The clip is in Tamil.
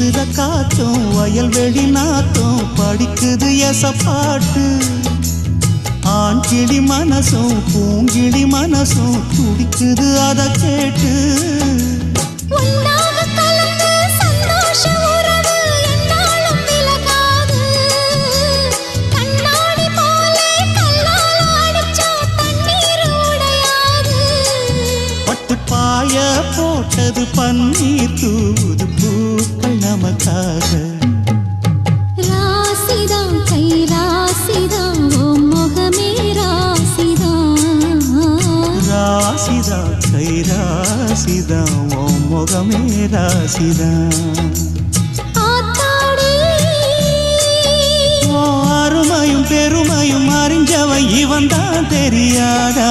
வீசுற காத்தும் வயல்வெளி நாத்தும் படிக்குது எசப்பாட்டு ஆண் கிளி மனசும் பூங்கிளி மனசும் துடிக்குது அத கேட்டு பாய போட்டது பன்னீர் தூது பூக்கள் நமக்காக ராசிதான் கை ராசிதான் ஓ முகமே ராசிதான் ராசிதான் கை ராசிதான் ஓ முகமே ராசிதான் அருமையும் பெருமையும் அறிஞ்சவன் இவன் தான் தெரியாதா